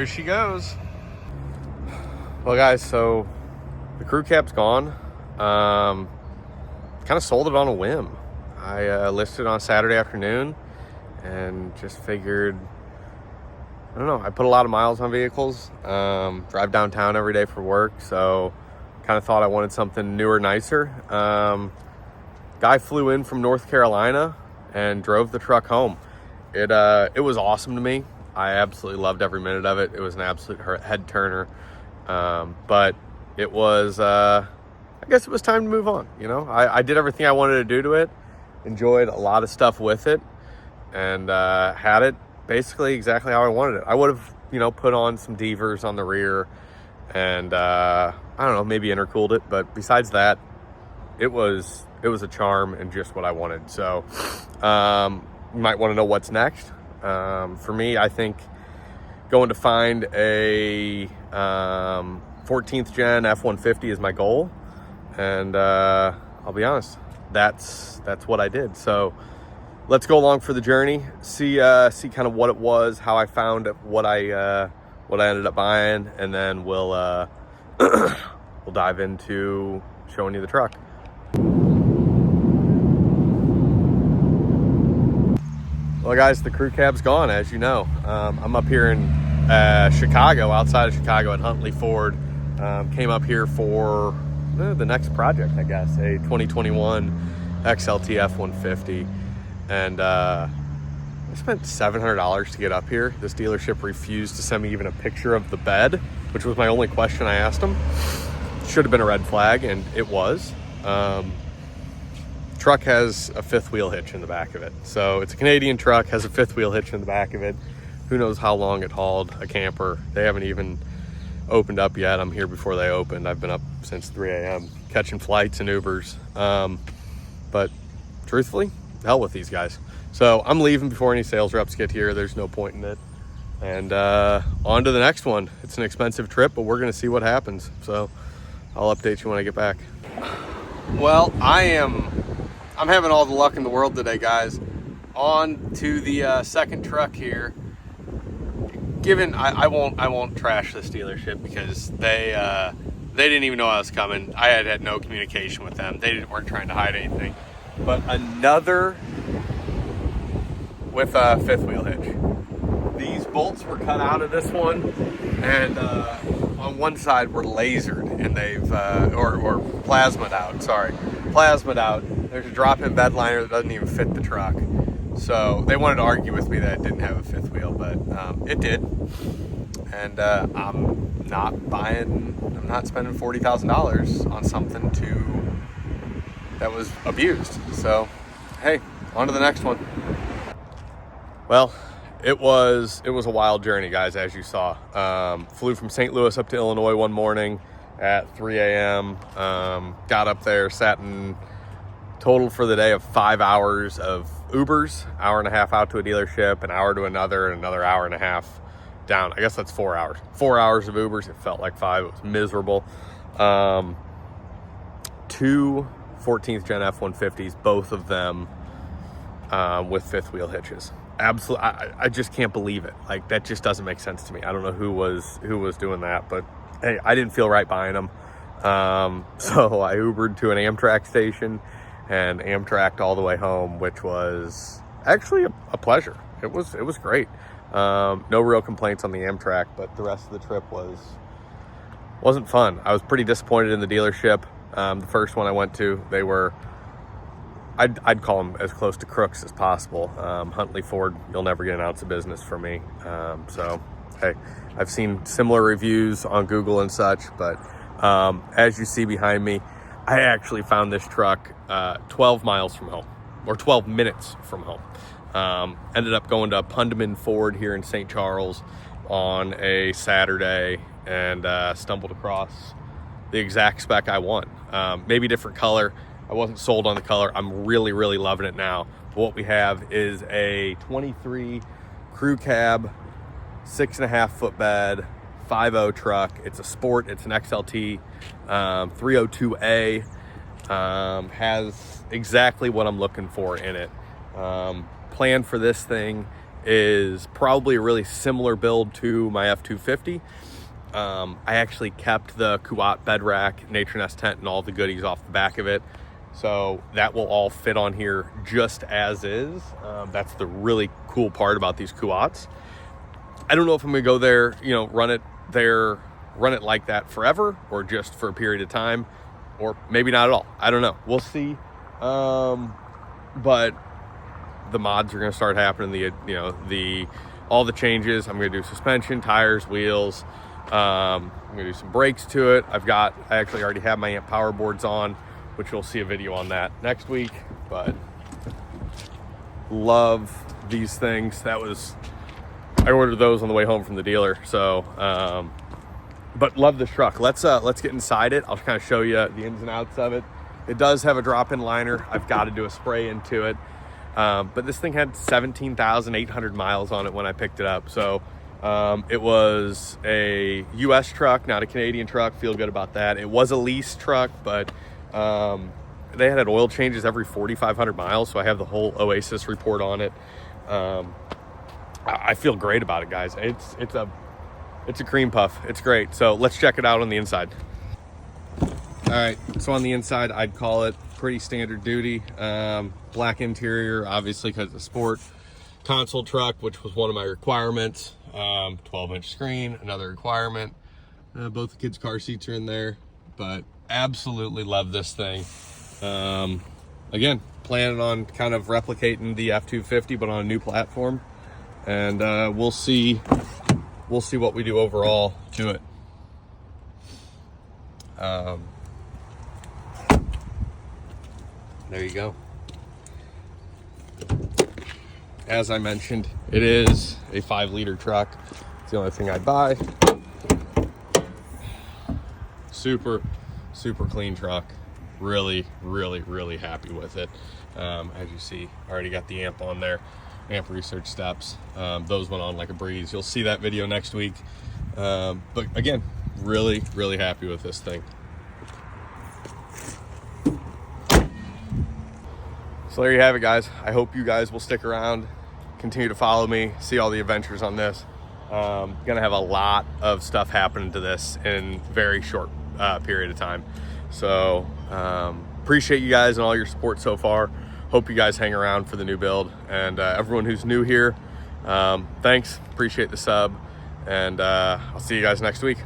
Here she goes. Well, guys, so the crew cab's gone. Kind of sold it on a whim. I listed on Saturday afternoon and just figured, I don't know, I put a lot of miles on vehicles, drive downtown every day for work, so kind of thought I wanted something newer, nicer. Guy flew in from North Carolina and drove the truck home. It was awesome to me. I absolutely loved every minute of it. It was an absolute head turner. But it was, I guess it was time to move on. You know, I did everything I wanted to do to it, enjoyed a lot of stuff with it, and had it basically exactly how I wanted it. I would have, you know, put on some Devers on the rear and, I don't know, maybe intercooled it. But besides that, it was a charm and just what I wanted. So, you might want to know what's next. For me, I think going to find a 14th gen F250 is my goal, and I'll be honest, that's what I did. So let's go along for the journey, see kind of what it was, how I found it, what I ended up buying, and then we'll we'll dive into showing you the truck. Well, guys, the crew cab's gone, as you know. I'm up here in Chicago, outside of Chicago at Huntley Ford. Came up here for the next project, I guess, a 2021 XLT F-150. And I spent $700 to get up here. This dealership refused to send me even a picture of the bed, which was my only question I asked them. Should have been a red flag, and it was. Truck has a fifth wheel hitch in the back of it. So it's a Canadian truck, has a fifth wheel hitch in the back of it. Who knows how long it hauled a camper. They haven't even opened up yet. I'm here before they opened. I've been up since 3 a.m. catching flights and Ubers. But truthfully, hell with these guys. So I'm leaving before any sales reps get here. There's no point in it. And on to the next one. It's an expensive trip, but we're gonna see what happens. So I'll update you when I get back. Well, I'm having all the luck in the world today, guys. On to the second truck here. Given I won't trash this dealership because they didn't even know I was coming. I had no communication with them. They weren't trying to hide anything. But another with a fifth wheel hitch. These bolts were cut out of this one, and on one side were lasered, and they've or plasma'd out. Sorry, plasma'd out. There's a drop-in bed liner that doesn't even fit the truck. So they wanted to argue with me that it didn't have a fifth wheel, but it did. And I'm not spending $40,000 on something that was abused. So, hey, on to the next one. Well, it was a wild journey, guys, as you saw. Flew from St. Louis up to Illinois one morning at 3 a.m. Got up there, sat in total for the day of 5 hours of Ubers, hour and a half out to a dealership, an hour to another, and another hour and a half down. I guess that's 4 hours. 4 hours of Ubers. It felt like 5. It was miserable. 2 14th gen F-150s, both of them with fifth wheel hitches. Absolutely, I just can't believe it. Like, that just doesn't make sense to me. I don't know who was doing that, but hey, I didn't feel right buying them. So I Ubered to an Amtrak station and Amtrak'd all the way home, which was actually a pleasure. It was great. No real complaints on the Amtrak, but the rest of the trip wasn't fun. I was pretty disappointed in the dealership. The first one I went to, they were, I'd call them as close to crooks as possible. Huntley Ford, you'll never get an ounce of business from me. So hey, I've seen similar reviews on Google and such, but as you see behind me, I actually found this truck 12 miles from home, or 12 minutes from home. Ended up going to Pundaman Ford here in St. Charles on a Saturday and stumbled across the exact spec I want. Maybe different color. I wasn't sold on the color. I'm really, really loving it now. But what we have is a 23 crew cab, 6.5 foot bed, 5.0 truck. It's a sport. It's an XLT 302A. Has exactly what I'm looking for in it. Plan for this thing is probably a really similar build to my F250. I actually kept the Kuat bed rack, nature nest tent, and all the goodies off the back of it. So that will all fit on here just as is. That's the really cool part about these Kuats. I don't know if I'm gonna go there, you know, run it like that forever, or just for a period of time, or maybe not at all. I don't know. We'll see. But the mods are gonna start happening. All the changes. I'm gonna do suspension, tires, wheels. I'm gonna do some brakes to it. I actually already have my amp power boards on, which you'll see a video on that next week. But love these things. I ordered those on the way home from the dealer. So, but love this truck. Let's get inside it. I'll kind of show you the ins and outs of it. It does have a drop-in liner. I've got to do a spray into it. But this thing had 17,800 miles on it when I picked it up. So it was a US truck, not a Canadian truck. Feel good about that. It was a lease truck, but they had oil changes every 4,500 miles. So I have the whole Oasis report on it. I feel great about it, guys. It's a cream puff. It's great. So let's check it out on the inside. All right, so on the inside, I'd call it pretty standard duty. Black interior, obviously, because it's a sport. Console truck, which was one of my requirements. 12-inch screen, another requirement. Both the kids' car seats are in there, but absolutely love this thing. Again, planning on kind of replicating the F250, but on a new platform. And we'll see what we do overall to it. There you go. As I mentioned, it is a 5-liter truck. It's the only thing I'd buy. Super clean truck. Really happy with it. As you see, I already got the amp on there. Amp research steps. Those went on like a breeze. You'll see that video next week. But again, really happy with this thing. So there you have it, guys. I hope you guys will stick around, continue to follow me, see all the adventures on this. Gonna have a lot of stuff happening to this in very short period of time. So appreciate you guys and all your support so far. Hope you guys hang around for the new build. And everyone who's new here, thanks, appreciate the sub. And I'll see you guys next week.